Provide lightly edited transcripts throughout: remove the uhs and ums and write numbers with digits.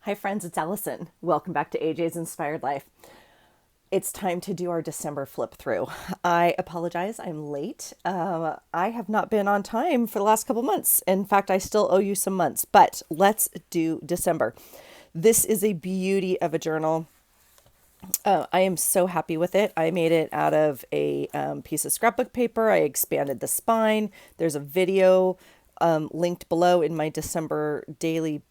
Hi friends, it's Allison. Welcome back to AJ's Inspired Life. It's time to do our December flip through. I apologize, I'm late. I have not been on time for the last couple months. In fact, I still owe you some months, but let's do December. This is a beauty of a journal. I am so happy with it. I made it out of a piece of scrapbook paper. I expanded the spine. There's a video linked below in my December daily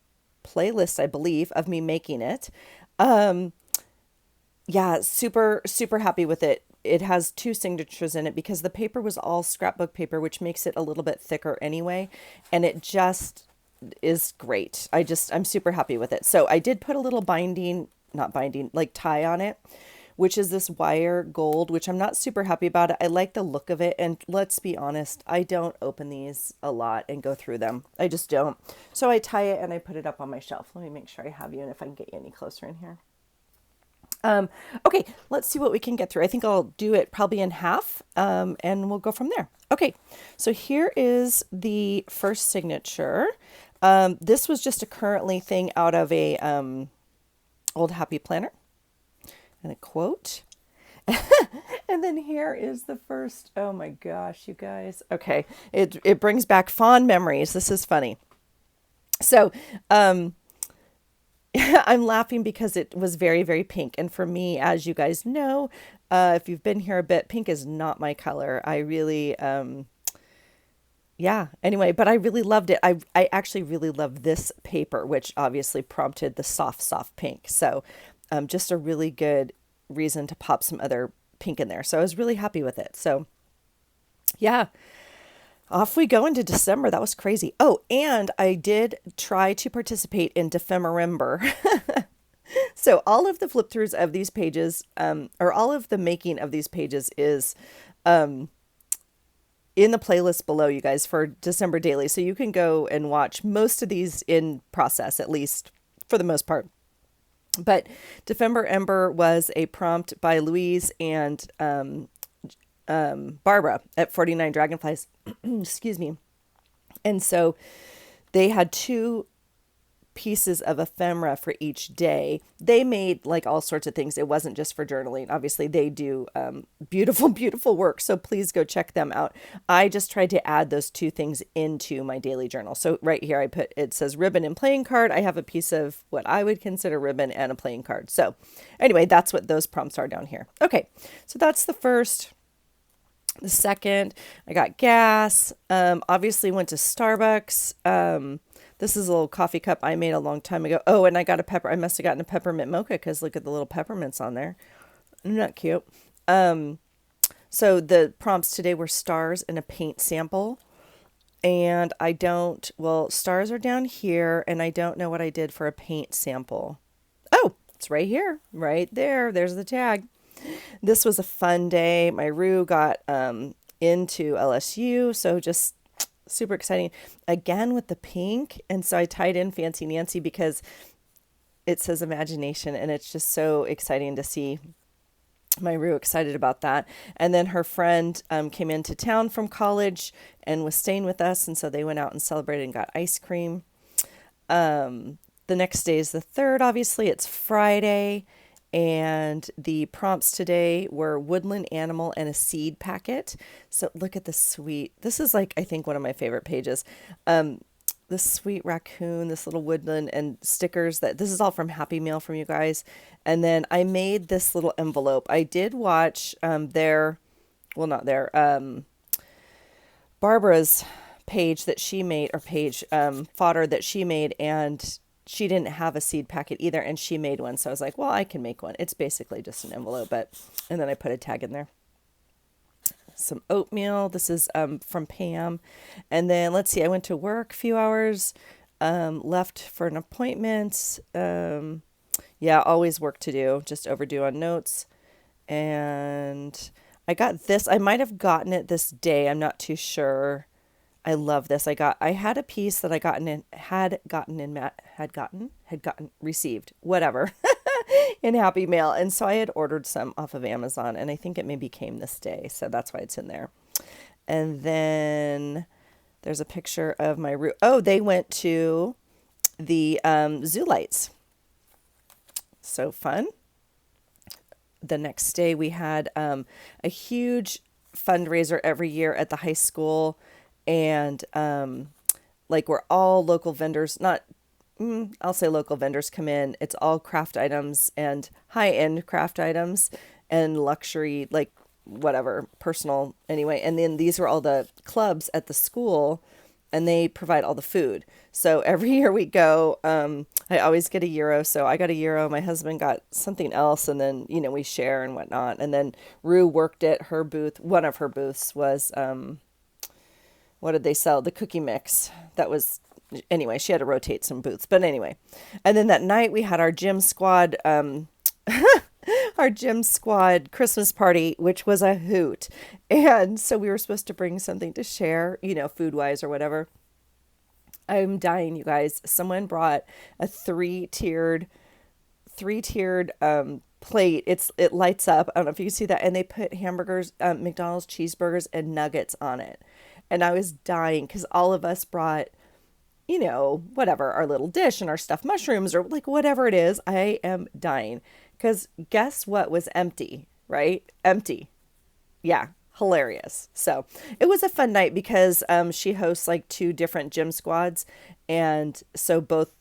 playlist, I believe, of me making it. Yeah, super, super happy with it. It has two signatures in it because the paper was all scrapbook paper, which makes it a little bit thicker anyway. And it just is great. I'm super happy with it. So I did put a little binding, not binding, like tie on it, which is this wire gold, which I'm not super happy about it. I like the look of it. And let's be honest, I don't open these a lot and go through them. I just don't. So I tie it and I put it up on my shelf. Let me make sure I have you and if I can get you any closer in here. Okay, let's see what we can get through. I think I'll do it probably in half, and we'll go from there. Okay, so here is the first signature. This was just a currently thing out of a old happy planner and a quote. And then here is the first. Oh my gosh, you guys. Okay, it brings back fond memories. This is funny. So, I'm laughing because it was very, very pink. And for me, as you guys know, if you've been here a bit, pink is not my color. I really, yeah, anyway, but I really loved it. I actually really love this paper, which obviously prompted the soft, soft pink. So just a really good reason to pop some other pink in there. So I was really happy with it. So yeah, off we go into December. That was crazy. Oh, and I did try to participate in dephemerember. So all of the flip throughs of these pages, or all of the making of these pages is in the playlist below, you guys, for December daily. So you can go and watch most of these in process, at least for the most part. But Dephemerember was a prompt by Louise and Barbara at 49 Dragonflies. Excuse me. And so they had two pieces of ephemera for each day. They made like all sorts of things. It wasn't just for journaling. Obviously, they do beautiful, beautiful work. So please go check them out. I just tried to add those two things into my daily journal. So right here, I put, it says ribbon and playing card. I have a piece of what I would consider ribbon and a playing card. So anyway, that's what those prompts are down here. Okay, so that's the first. The second, I got gas. Obviously went to Starbucks. This is a little coffee cup I made a long time ago. Oh, and I got a pepper. I must have gotten a peppermint mocha because look at the little peppermints on there. Isn't that cute? So the prompts today were stars and a paint sample. And I don't, well, stars are down here, and I don't know what I did for a paint sample. Oh, it's right here, right there. There's the tag. This was a fun day. My Roo got into LSU, so just super exciting. Again with the pink, and so I tied in Fancy Nancy because it says imagination, and it's just so exciting to see my Roo excited about that. And then her friend came into town from college and was staying with us, and so they went out and celebrated and got ice cream. The next day is the 3rd. Obviously, it's Friday. And the prompts today were woodland animal and a seed packet. So look at the sweet, this is like, I think one of my favorite pages. This sweet raccoon, this little woodland and stickers that this is all from Happy Meal from you guys. And then I made this little envelope. I did watch Barbara's page that she made, or page fodder that she made, and she didn't have a seed packet either, and she made one. So I was like, well, I can make one. It's basically just an envelope, and then I put a tag in there. Some oatmeal. This is from Pam. And then let's see, I went to work a few hours, left for an appointment. Yeah, always work to do, just overdue on notes. And I got this. I might have gotten it this day. I'm not too sure. I love this. I had a piece that I received, whatever, in Happy Mail. And so I had ordered some off of Amazon, and I think it maybe came this day. So that's why it's in there. And then there's a picture of my root. Oh, they went to the zoo lights. So fun. The next day we had a huge fundraiser every year at the high school, and like where all local vendors, not I'll say local vendors come in. It's all craft items and high end craft items and luxury, like whatever, personal anyway. And then these were all the clubs at the school, and they provide all the food. So every year we go, I always get a euro. So I got a euro. My husband got something else. And then, we share and whatnot. And then Rue worked at her booth. One of her booths was, what did they sell? The cookie mix. That was, anyway, she had to rotate some booths. But anyway. And then that night we had our gym squad, our gym squad Christmas party, which was a hoot. And so we were supposed to bring something to share, food wise or whatever. I'm dying, you guys. Someone brought a three-tiered plate. It lights up. I don't know if you can see that. And they put hamburgers, McDonald's cheeseburgers and nuggets on it. And I was dying because all of us brought, whatever, our little dish and our stuffed mushrooms or like whatever it is. I am dying because guess what was empty, right? Empty. Yeah. Hilarious. So it was a fun night because she hosts like two different gym squads, and so both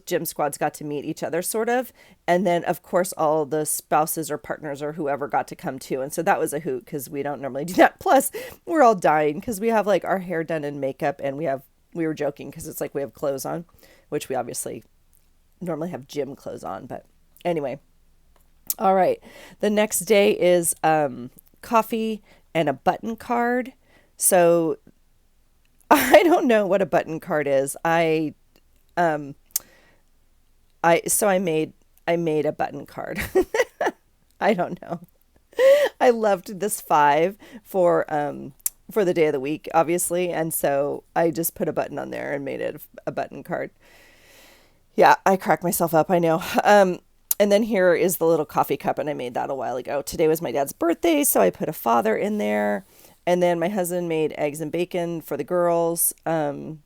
gym squads got to meet each other sort of, and then of course all the spouses or partners or whoever got to come too, and so that was a hoot because we don't normally do that. Plus we're all dying because we have like our hair done and makeup, and we were joking because it's like we have clothes on, which we obviously normally have gym clothes on, but anyway. All right, the next day is coffee and a button card. So I don't know what a button card is. So I made a button card. I don't know. I loved this 5 for the day of the week, obviously, and so I just put a button on there and made it a button card. Yeah, I cracked myself up, I know. And then here is the little coffee cup, and I made that a while ago. Today was my dad's birthday, so I put a father in there. And then my husband made eggs and bacon for the girls. Had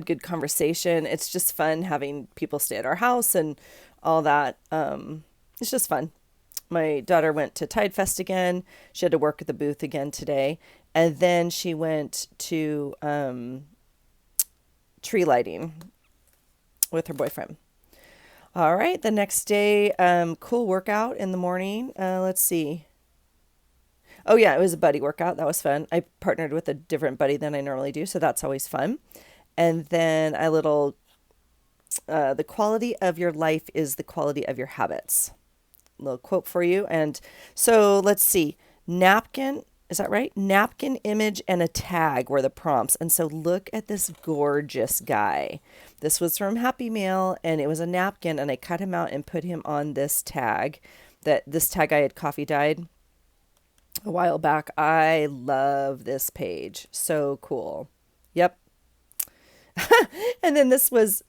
good conversation. It's just fun having people stay at our house and all that. It's just fun. My daughter went to Tide Fest again. She had to work at the booth again today. And then she went to tree lighting with her boyfriend. All right, the next day, cool workout in the morning. Let's see. Oh yeah, it was a buddy workout. That was fun. I partnered with a different buddy than I normally do, so that's always fun. And then the quality of your life is the quality of your habits. A little quote for you. And so let's see. Napkin, is that right? Napkin, image, and a tag were the prompts. And so look at this gorgeous guy. This was from Happy Meal, and it was a napkin, and I cut him out and put him on this tag. This tag I had coffee dyed a while back. I love this page. So cool. Yep. And then this was,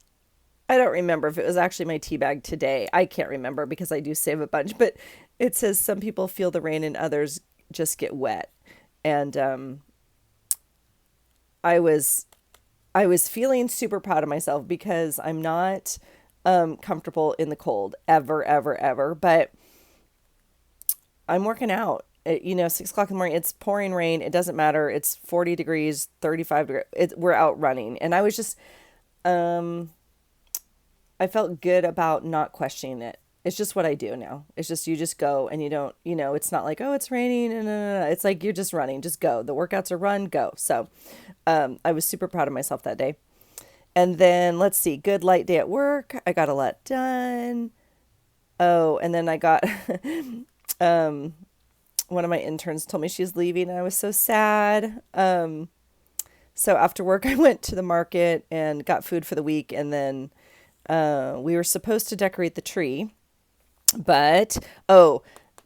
I don't remember if it was actually my tea bag today. I can't remember because I do save a bunch, but it says some people feel the rain and others just get wet. And I was feeling super proud of myself because I'm not comfortable in the cold ever, ever, ever. But I'm working out. 6 o'clock in the morning, it's pouring rain. It doesn't matter. It's 40 degrees, 35 degrees. We're out running. And I was just, I felt good about not questioning it. It's just what I do now. It's just, you just go and you don't, it's not like, oh, it's raining. No. It's like, you're just running, just go. The workouts are run, go. So, I was super proud of myself that day. And then let's see, good light day at work. I got a lot done. Oh, and then I got, one of my interns told me she's leaving, and I was so sad. So after work, I went to the market and got food for the week, and then we were supposed to decorate the tree, but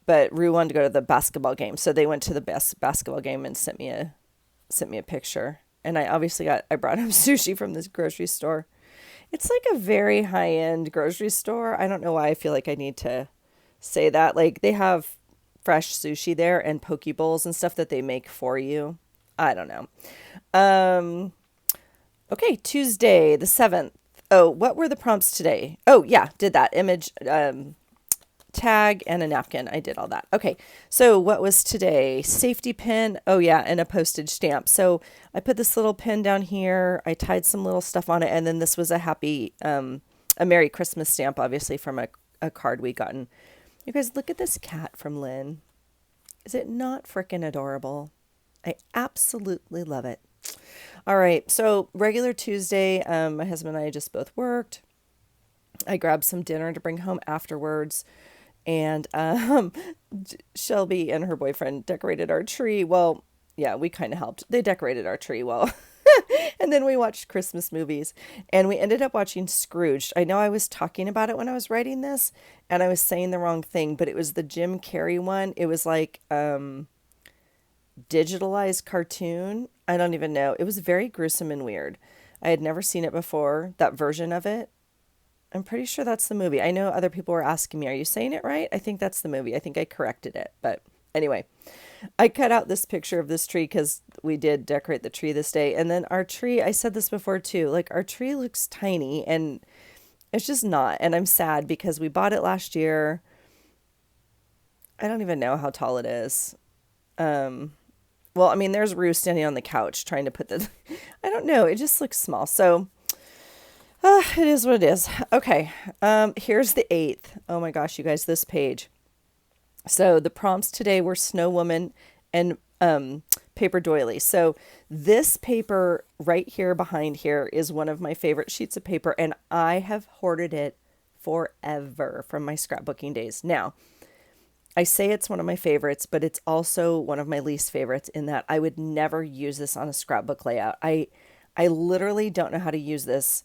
Rue wanted to go to the basketball game, so they went to the basketball game and sent me a picture. And I brought him sushi from this grocery store. It's like a very high-end grocery store. I don't know why I feel like I need to say that. Like, they have fresh sushi there and poke bowls and stuff that they make for you. I don't know. Okay, Tuesday the 7th. Oh, what were the prompts today? Oh, yeah, did that image tag and a napkin. I did all that. Okay. So what was today? Safety pin. Oh yeah, and a postage stamp. So I put this little pin down here. I tied some little stuff on it, and then this was a Merry Christmas stamp, obviously from a card we gotten. You guys, look at this cat from Lynn. Is it not freaking adorable? I absolutely love it. All right. So regular Tuesday, my husband and I just both worked. I grabbed some dinner to bring home afterwards. And Shelby and her boyfriend decorated our tree. Well, yeah, we kind of helped. They decorated our tree well. And then we watched Christmas movies and we ended up watching Scrooged. I know I was talking about it when I was writing this and I was saying the wrong thing, but it was the Jim Carrey one. It was like digitalized cartoon. I don't even know. It was very gruesome and weird. I had never seen it before, that version of it. I'm pretty sure that's the movie. I know other people were asking me, are you saying it right? I think that's the movie. I think I corrected it. But anyway, I cut out this picture of this tree because we did decorate the tree this day. And then our tree, I said this before too, like our tree looks tiny and it's just not. And I'm sad because we bought it last year. I don't even know how tall it is. Well, I mean, there's Rue standing on the couch trying to put the, I don't know. It just looks small. So it is what it is. Okay. Here's the 8th. Oh my gosh, you guys, this page. So the prompts today were Snow Woman and paper doily. So this paper right here behind here is one of my favorite sheets of paper, and I have hoarded it forever from my scrapbooking days. Now, I say it's one of my favorites, but it's also one of my least favorites in that I would never use this on a scrapbook layout. I literally don't know how to use this.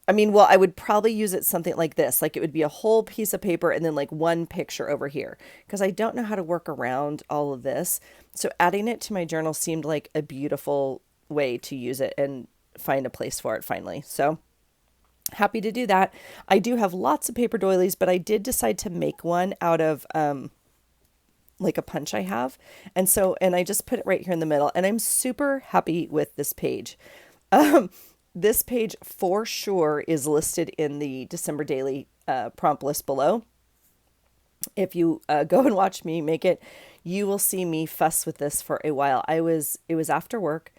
I mean, well, I would probably use it something like this. Like it would be a whole piece of paper and then like one picture over here because I don't know how to work around all of this. So adding it to my journal seemed like a beautiful way to use it and find a place for it finally. So happy to do that. I do have lots of paper doilies, but I did decide to make one out of like a punch I have. And I just put it right here in the middle and I'm super happy with this page. This page for sure is listed in the December daily prompt list below. If you go and watch me make it, you will see me fuss with this for a while. It was after work.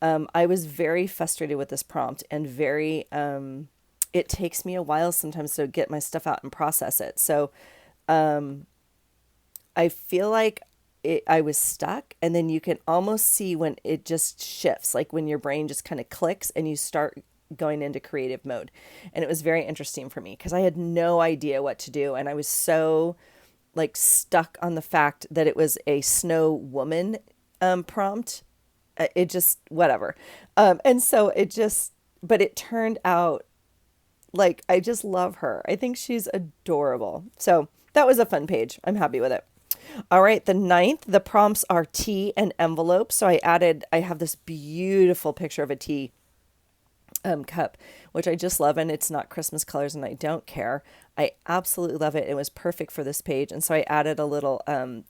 I was very frustrated with this prompt and it takes me a while sometimes to get my stuff out and process it. So I feel like I was stuck, and then you can almost see when it just shifts, like when your brain just kind of clicks and you start going into creative mode. And it was very interesting for me because I had no idea what to do. And I was so like stuck on the fact that it was a snow woman prompt. It just, whatever. And so but it turned out like, I just love her. I think she's adorable. So that was a fun page. I'm happy with it. All right, the 9th, the prompts are tea and envelope. So I have this beautiful picture of a tea cup, which I just love. And it's not Christmas colors and I don't care. I absolutely love it. It was perfect for this page. And so I added a little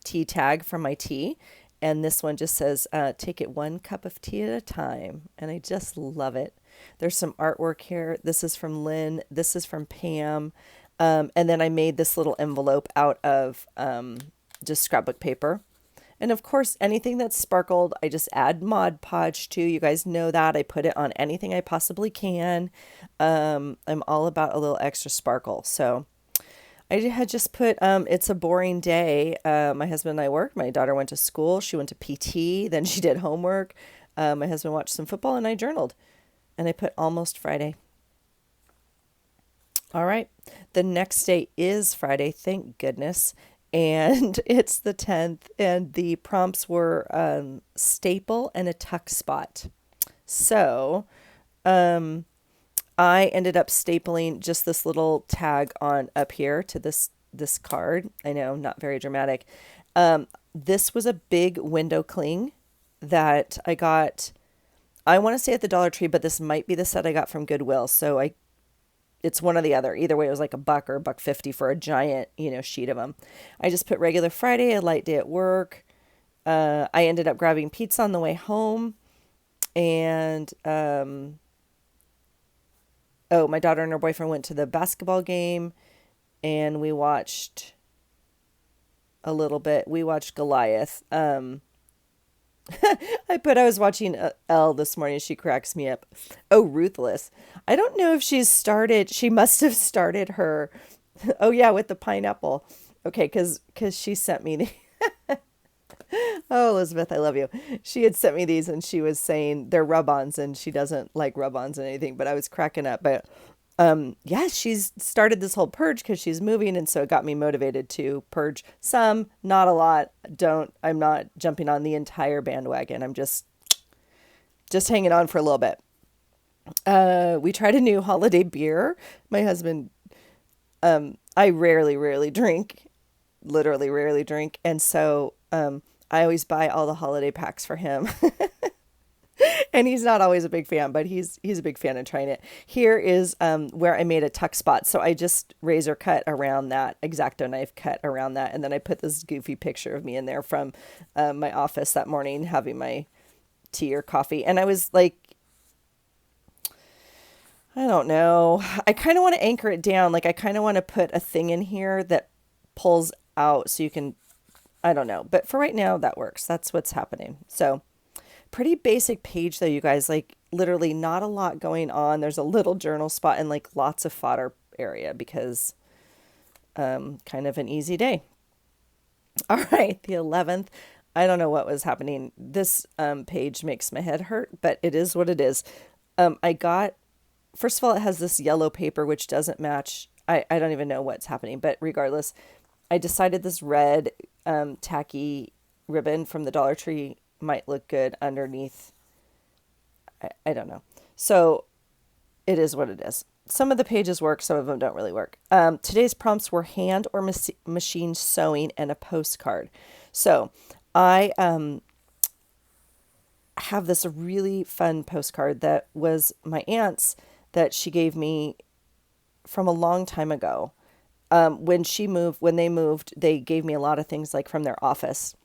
tea tag from my tea. And this one just says, take it one cup of tea at a time. And I just love it. There's some artwork here. This is from Lynn. This is from Pam. And then I made this little envelope out of just scrapbook paper. And of course, anything that's sparkled, I just add Mod Podge to. You guys know that. I put it on anything I possibly can. I'm all about a little extra sparkle. So I had just put, it's a boring day. My husband and I worked. My daughter went to school. She went to PT. Then she did homework. My husband watched some football and I journaled. And I put almost Friday. All right. The next day is Friday. Thank goodness. And it's the 10th. And the prompts were staple and a tuck spot. So I ended up stapling just this little tag on up here to this card. I know, not very dramatic. This was a big window cling that I got, I want to say at the Dollar Tree, but this might be the set I got from Goodwill. So it's one or the other. Either way, it was like $1 or $1.50 for a giant, sheet of them. I just put regular Friday, a light day at work. I ended up grabbing pizza on the way home. And, Oh, my daughter and her boyfriend went to the basketball game, and we watched a little bit. We watched Goliath. I was watching Elle this morning. She cracks me up. Oh, Ruthless. I don't know if she's started. She must have started her. Oh yeah, with the pineapple. Okay, because she sent me the. Oh, Elizabeth, I love you. She had sent me these, and she was saying they're rub-ons, and she doesn't like rub-ons and anything. But I was cracking up. But yeah, she's started this whole purge because she's moving, and so it got me motivated to purge some, not a lot. I'm not jumping on the entire bandwagon. I'm just hanging on for a little bit. We tried a new holiday beer. My husband, I rarely drink, literally rarely drink, and so I always buy all the holiday packs for him. And he's not always a big fan, but he's a big fan of trying it. Here is where I made a tuck spot. So I just razor cut around that, X-Acto knife cut around that, and then I put this goofy picture of me in there from my office that morning having my tea or coffee. And I was like, I don't know. I kind of want to anchor it down. Like I kind of want to put a thing in here that pulls out so you can, I don't know. But for right now, that works. That's what's happening. So pretty basic page though, you guys, like literally not a lot going on. There's a little journal spot and like lots of fodder area because kind of an easy day. All right, the 11th. I don't know what was happening. This page makes my head hurt, but it is what it is. I got, first of all, it has this yellow paper, which doesn't match. I don't even know what's happening, but regardless, I decided this red tacky ribbon from the Dollar Tree might look good underneath. I don't know. So it is what it is. Some of the pages work, some of them don't really work. Today's prompts were hand or machine sewing and a postcard. So I have this really fun postcard that was my aunt's that she gave me from a long time ago. When they moved, they gave me a lot of things like from their office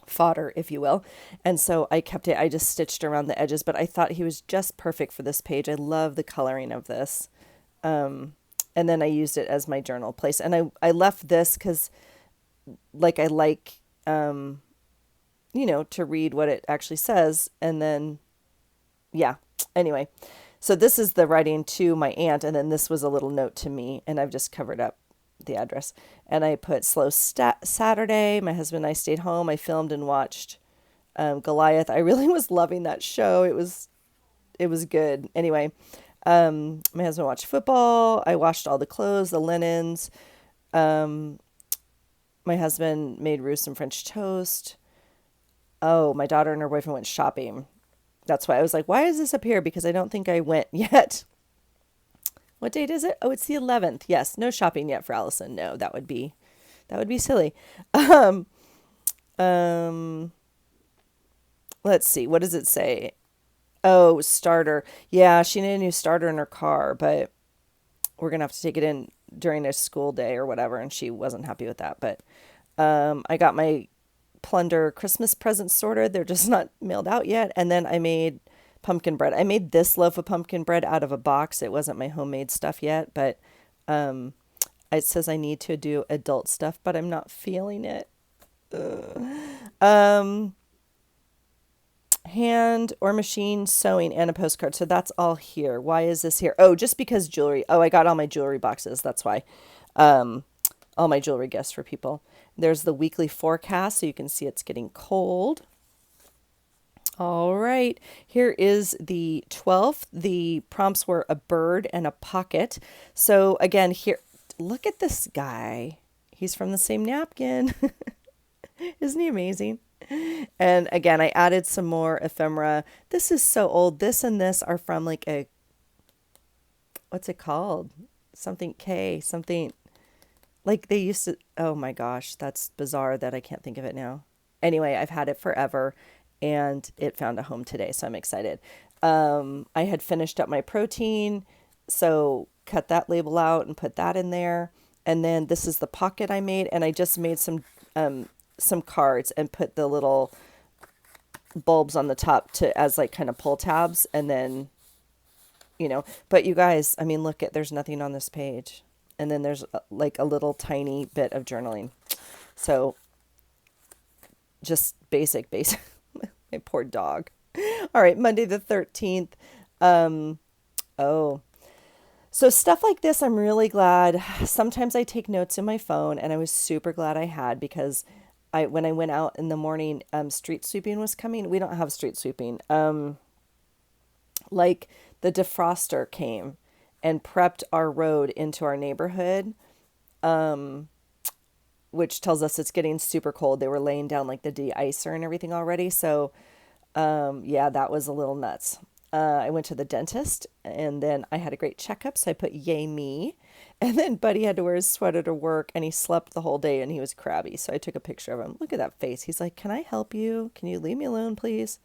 fodder, if you will. And so I kept it. I just stitched around the edges, but I thought he was just perfect for this page. I love the coloring of this. And then I used it as my journal place. And I left this because like I like, to read what it actually says. And then, yeah, anyway. So this is the writing to my aunt. And then this was a little note to me. And I've just covered up the address. And I put slow Saturday. My husband and I stayed home. I filmed and watched Goliath. I really was loving that show. It was good. Anyway, my husband watched football. I washed all the clothes, the linens. My husband made Ruth some French toast. Oh, my daughter and her boyfriend went shopping. That's why I was like, why is this up here? Because I don't think I went yet. What date is it? Oh, it's the 11th. Yes, no shopping yet for Allison. No, that would be silly. Let's see. What does it say? Oh, starter. Yeah, she needed a new starter in her car, but we're gonna have to take it in during a school day or whatever, and she wasn't happy with that. But I got my Plunder Christmas presents sorted. They're just not mailed out yet. And then I made pumpkin bread. I made this loaf of pumpkin bread out of a box. It wasn't my homemade stuff yet, but it says I need to do adult stuff, but I'm not feeling it. Hand or machine sewing and a postcard. So that's all here. Why is this here? Oh, just because jewelry. Oh, I got all my jewelry boxes. That's why. All my jewelry gifts for people. There's the weekly forecast, so you can see it's getting cold. All right, here is the 12th. The prompts were a bird and a pocket. So again, here, look at this guy. He's from the same napkin. Isn't he amazing? And again, I added some more ephemera. This is so old. This and this are from like what's it called? Something K, something. Like they used to, oh my gosh, that's bizarre that I can't think of it now. Anyway, I've had it forever and it found a home today, so I'm excited. I had finished up my protein, so cut that label out and put that in there. And then this is the pocket I made, and I just made some cards and put the little bulbs on the top as like kind of pull tabs, and then But you guys, I mean, look at, there's nothing on this page. And then there's like a little tiny bit of journaling. So just basic. My poor dog. All right, Monday the 13th. Oh, so stuff like this, I'm really glad. Sometimes I take notes in my phone, and I was super glad I had because when I went out in the morning, street sweeping was coming. We don't have street sweeping. Like the defroster came and prepped our road into our neighborhood, which tells us it's getting super cold. They were laying down like the de-icer and everything already. So, yeah, that was a little nuts. I went to the dentist and then I had a great checkup. So I put yay me. And then Buddy had to wear his sweater to work and he slept the whole day and he was crabby. So I took a picture of him. Look at that face. He's like, "Can I help you? Can you leave me alone, please?"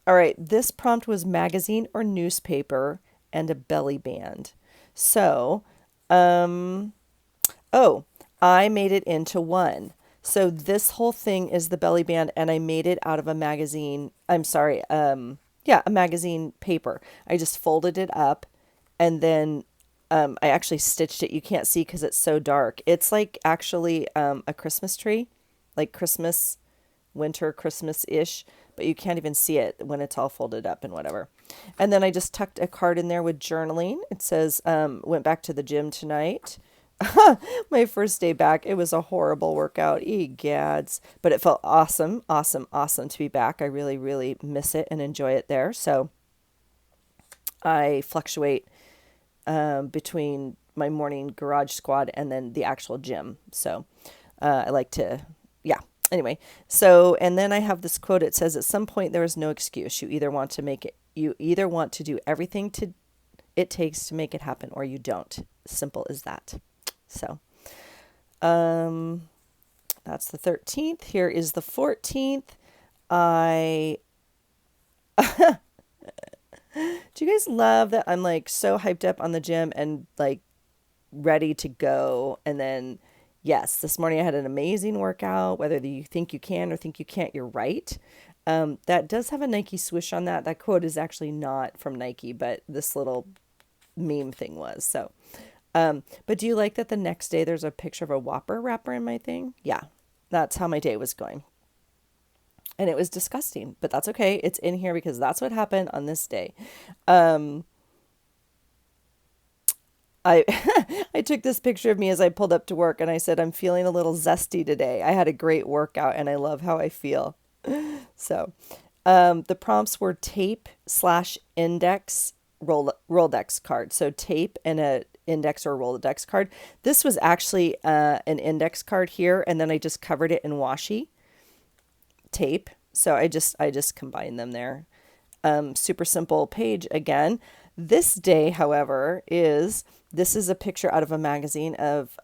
All right. This prompt was magazine or newspaper and a belly band. So, oh, I made it into one. So this whole thing is the belly band, and I made it out of a magazine. I'm sorry, yeah, a magazine paper. I just folded it up, and then I actually stitched it. You can't see because it's so dark. It's like actually a Christmas tree, like Christmas, winter Christmas-ish, but you can't even see it when it's all folded up and whatever. And then I just tucked a card in there with journaling. It says, went back to the gym tonight. My first day back, it was a horrible workout. Egads. But it felt awesome, awesome to be back. I really, really miss it and enjoy it there. So I fluctuate between my morning garage squad and then the actual gym. So I like to, yeah. Anyway, so, and then I have this quote. It says, "At some point, there is no excuse. You either want to do everything it takes to make it happen, or you don't. Simple as that." So, that's the 13th. Here is the 14th. Do you guys love that I'm like so hyped up on the gym and like ready to go? And then, yes, this morning I had an amazing workout. Whether you think you can or think you can't, you're right. That does have a Nike swoosh on that. That quote is actually not from Nike, but this little meme thing was. So, but do you like that the next day there's a picture of a Whopper wrapper in my thing? Yeah, that's how my day was going. And it was disgusting, but that's okay. It's in here because that's what happened on this day. I I took this picture of me as I pulled up to work and I said, "I'm feeling a little zesty today. I had a great workout and I love how I feel." So, the prompts were tape slash index Rolodex card. So tape and a index or Rolodex card. This was actually an index card here, and then I just covered it in washi tape. So I just combined them there. Super simple page again. This day, however, this is a picture out of a magazine of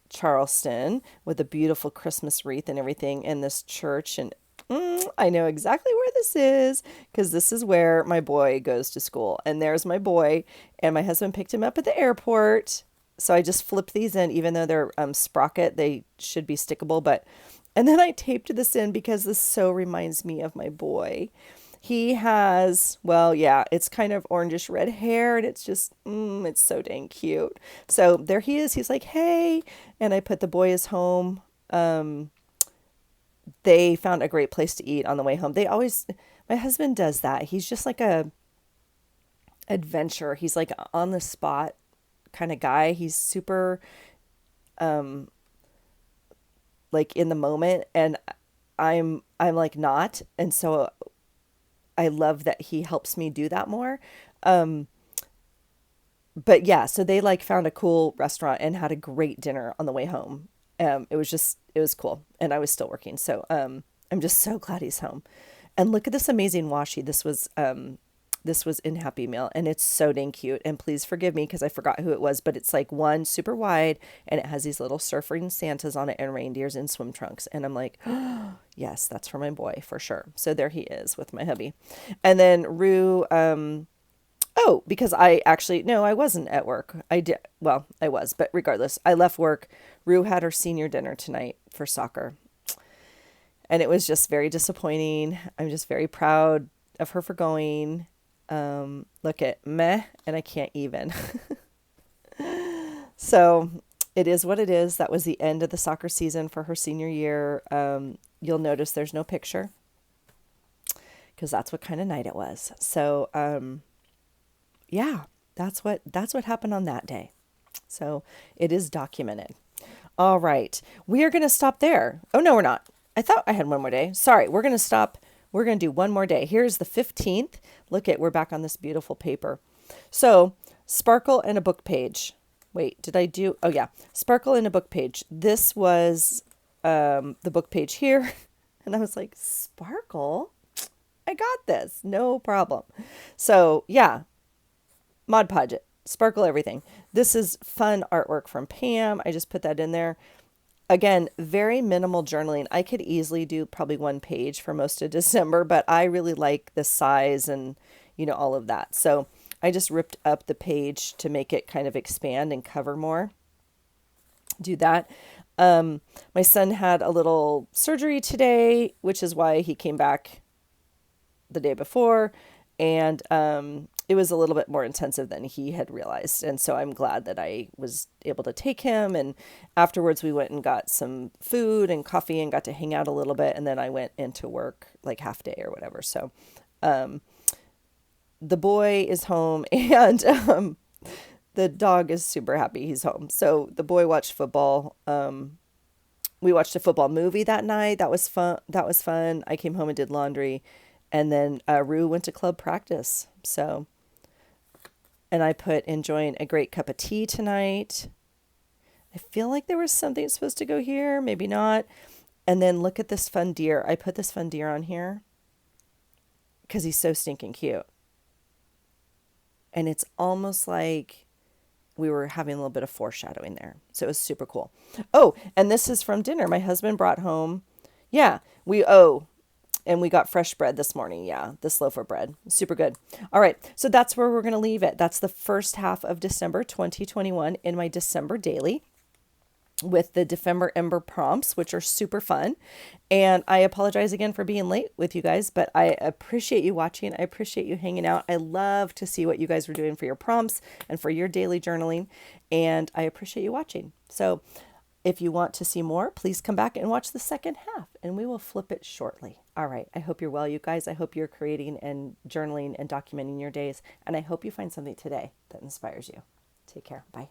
Charleston with a beautiful Christmas wreath and everything in this church. And I know exactly where this is because this is where my boy goes to school. And there's my boy, and my husband picked him up at the airport. So I just flipped these in, even though they're sprocket, they should be stickable. And then I taped this in because this so reminds me of my boy. He has, well, yeah, it's kind of orangish red hair, and it's just, it's so dang cute. So there he is. He's like, "Hey," and I put "The boy is home." They found a great place to eat on the way home. My husband does that. He's just like a adventure. He's like on the spot kind of guy. He's super, like in the moment, and I'm like not. And so I love that he helps me do that more. But yeah, so they like found a cool restaurant and had a great dinner on the way home. It was cool. And I was still working. So, I'm just so glad he's home. And look at this amazing washi. This was in Happy Meal, and it's so dang cute. And please forgive me because I forgot who it was, but it's like one super wide, and it has these little surfing Santas on it and reindeers in swim trunks. And I'm like, oh, yes, that's for my boy for sure. So there he is with my hubby. And then Rue, oh, because no, I wasn't at work. Well, I was, but regardless, I left work. Rue had her senior dinner tonight for soccer. And it was just very disappointing. I'm just very proud of her for going. Look at meh, and I can't even. So it is what it is. That was the end of the soccer season for her senior year. You'll notice there's no picture because that's what kind of night it was. So yeah, that's what happened on that day. So it is documented. All right. We are going to stop there. Oh, no, we're not. I thought I had one more day. Sorry. We're going to stop. We're going to do one more day. Here's the 15th. Look at, we're back on this beautiful paper. So, sparkle and a book page. Wait, did I do? Oh, yeah. Sparkle and a book page. This was the book page here. And I was like, sparkle? I got this. No problem. So, yeah. Mod Podge it. Sparkle everything. This is fun artwork from Pam. I just put that in there. Again, very minimal journaling. I could easily do probably one page for most of December, but I really like the size and, all of that. So I just ripped up the page to make it kind of expand and cover more. Do that. My son had a little surgery today, which is why he came back the day before. And it was a little bit more intensive than he had realized. And so I'm glad that I was able to take him. And afterwards, we went and got some food and coffee and got to hang out a little bit. And then I went into work like half day or whatever. So the boy is home and the dog is super happy he's home. So the boy watched football. We watched a football movie that night. That was fun. I came home and did laundry. And then Rue went to club practice. So, and I put enjoying a great cup of tea tonight. I feel like there was something supposed to go here, maybe not. And then look at this fun deer. I put this fun deer on here because he's so stinking cute. And it's almost like we were having a little bit of foreshadowing there. So it was super cool. Oh, and this is from dinner. My husband brought home, and we got fresh bread this morning. Yeah, this loaf of bread. Super good. All right. So that's where we're going to leave it. That's the first half of December 2021 in my December daily with the dephemerember prompts, which are super fun. And I apologize again for being late with you guys, but I appreciate you watching. I appreciate you hanging out. I love to see what you guys are doing for your prompts and for your daily journaling. And I appreciate you watching. So if you want to see more, please come back and watch the second half and we will flip it shortly. All right. I hope you're well, you guys. I hope you're creating and journaling and documenting your days. And I hope you find something today that inspires you. Take care. Bye.